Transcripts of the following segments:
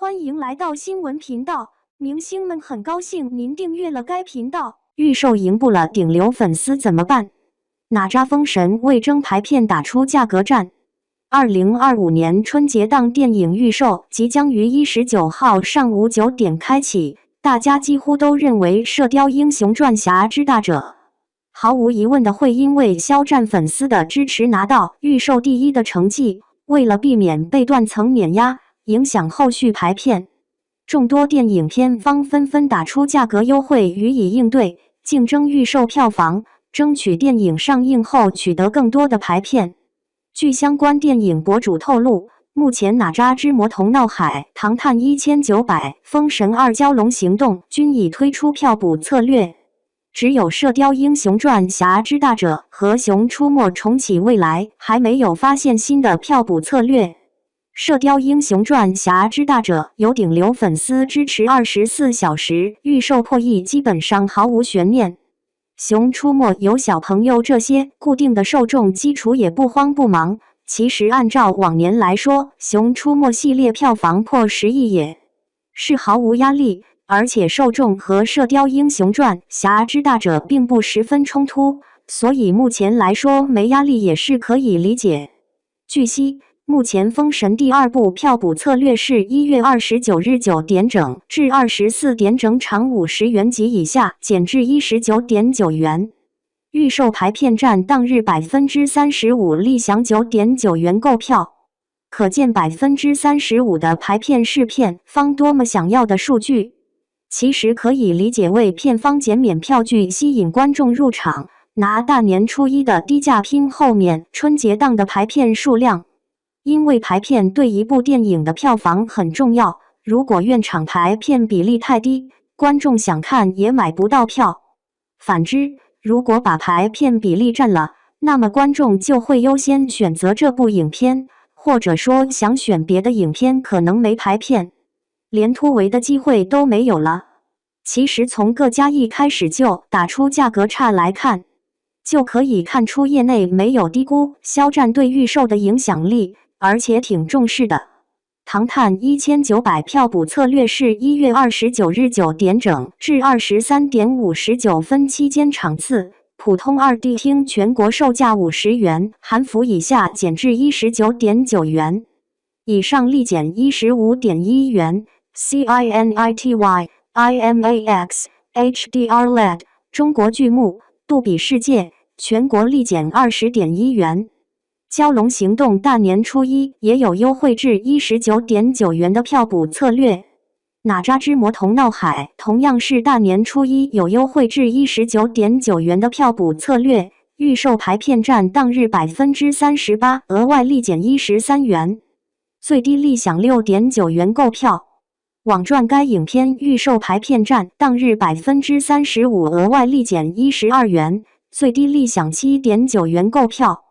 欢迎来到新闻频道，明星们很高兴您订阅了该频道。预售赢不了顶流粉丝怎么办？哪吒封神为争排片打出价格战。2025年春节档电影预售即将于19号上午9点开启，大家几乎都认为《射雕英雄传侠之大者》毫无疑问的会因为肖战粉丝的支持拿到预售第一的成绩。为了避免被断层碾压，影响后续排片，众多电影片方纷纷打出价格优惠予以应对，竞争预售票房，争取电影上映后取得更多的排片。据相关电影博主透露，目前《哪吒之魔童闹海》、《唐探1900》、《封神2：蛟龙行动》均已推出票补策略，只有《射雕英雄传侠之大者》和《熊出没重启未来》还没有发现新的票补策略。《射雕英雄传侠之大者》有顶流粉丝支持24小时，预售破亿基本上毫无悬念。熊出没有小朋友这些固定的受众基础也不慌不忙。其实按照往年来说，熊出没系列票房破10亿也是毫无压力，而且受众和《射雕英雄传侠之大者》并不十分冲突，所以目前来说没压力也是可以理解。据悉，目前《封神》第2部票补策略是1月29日9点整至24点整场50元及以下减至19.9元。预售排片占当日 35%， 立享 9.9元购票。可见 35% 的排片是片方多么想要的数据。其实可以理解为片方减免票据吸引观众入场，拿大年初一的低价拼后面春节档的排片数量。因为排片对一部电影的票房很重要，如果院场排片比例太低，观众想看也买不到票。反之，如果把排片比例占了，那么观众就会优先选择这部影片，或者说想选别的影片可能没排片，连突围的机会都没有了。其实从各家一开始就打出价格差来看，就可以看出业内没有低估肖战对预售的影响力，而且挺重视的。唐探1900票补策略是1月29日9点整至23点59分期间场次，普通 2D 厅全国售价50元，含服以下减至19.9元，以上立减15.1元。CINITY IMAX HDR LED 中国剧目杜比世界全国立减20.1元。蛟龙行动大年初一也有优惠至19.9元的票补策略。哪吒之魔童闹海同样是大年初一有优惠至19.9元的票补策略，预售排片占当日 38%， 额外立减13元，最低立享 6.9元购票。网传该影片预售排片占当日 35%， 额外立减12元，最低立享 7.9元购票。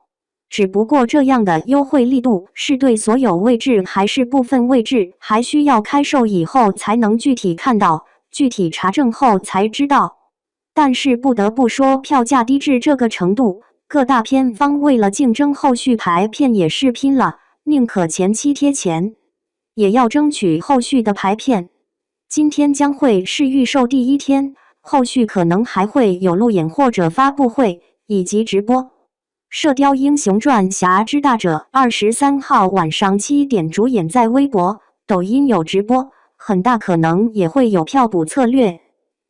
只不过这样的优惠力度是对所有位置还是部分位置，还需要开售以后才能具体看到，具体查证后才知道。但是不得不说，票价低至这个程度，各大片方为了竞争后续排片也是拼了，宁可前期贴钱，也要争取后续的排片。今天将会是预售第一天，后续可能还会有路演或者发布会以及直播。《射雕英雄传侠之大者》23号晚上7点主演在微博、抖音有直播，很大可能也会有票补策略。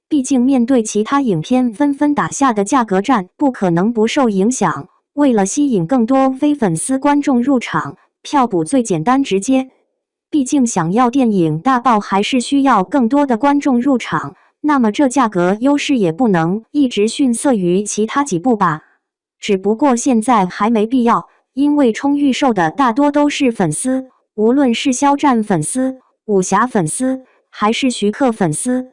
毕竟面对其他影片纷纷打下的价格战，不可能不受影响。为了吸引更多非粉丝观众入场，票补最简单直接。毕竟想要电影大爆，还是需要更多的观众入场，那么这价格优势也不能一直逊色于其他几部吧。只不过现在还没必要，因为冲预售的大多都是粉丝，无论是肖战粉丝、武侠粉丝，还是徐克粉丝、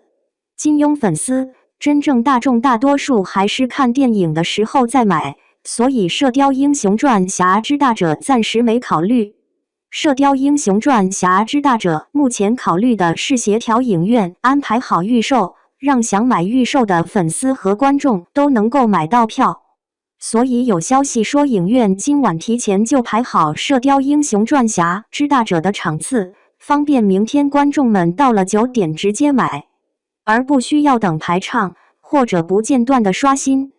金庸粉丝，真正大众大多数还是看电影的时候再买，所以《射雕英雄传侠之大者》暂时没考虑。《射雕英雄传侠之大者》目前考虑的是协调影院安排好预售，让想买预售的粉丝和观众都能够买到票。所以有消息说，影院今晚提前就排好《射雕英雄传侠之大者》的场次，方便明天观众们到了9点直接买，而不需要等排场或者不间断的刷新。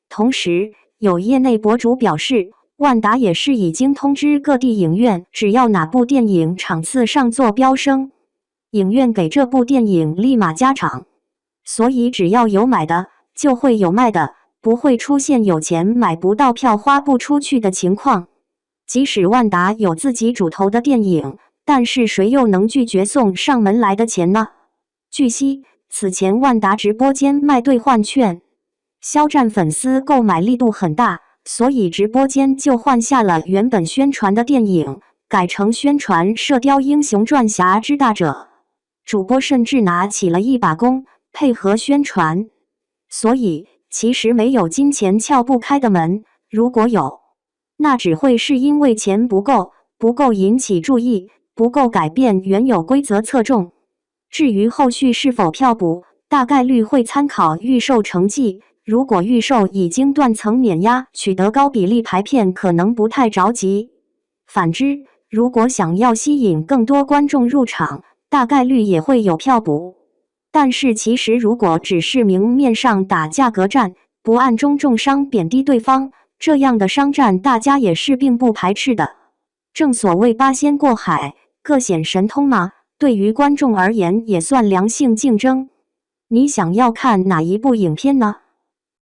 同时，有业内博主表示，万达也是已经通知各地影院，只要哪部电影场次上座飙升，影院给这部电影立马加场。所以只要有买的，就会有卖的，不会出现有钱买不到票花不出去的情况。即使万达有自己主投的电影，但是谁又能拒绝送上门来的钱呢？据悉，此前万达直播间卖兑换券，肖战粉丝购买力度很大，所以直播间就换下了原本宣传的电影，改成宣传《射雕英雄传侠之大者》。主播甚至拿起了一把弓，配合宣传。所以，其实没有金钱撬不开的门，如果有，那只会是因为钱不够，不够引起注意，不够改变原有规则侧重。至于后续是否票补，大概率会参考预售成绩。如果预售已经断层碾压，取得高比例排片，可能不太着急。反之，如果想要吸引更多观众入场，大概率也会有票补。但是其实如果只是明面上打价格战，不暗中重伤贬低对方，这样的商战大家也是并不排斥的。正所谓八仙过海，各显神通嘛，对于观众而言也算良性竞争。你想要看哪一部影片呢？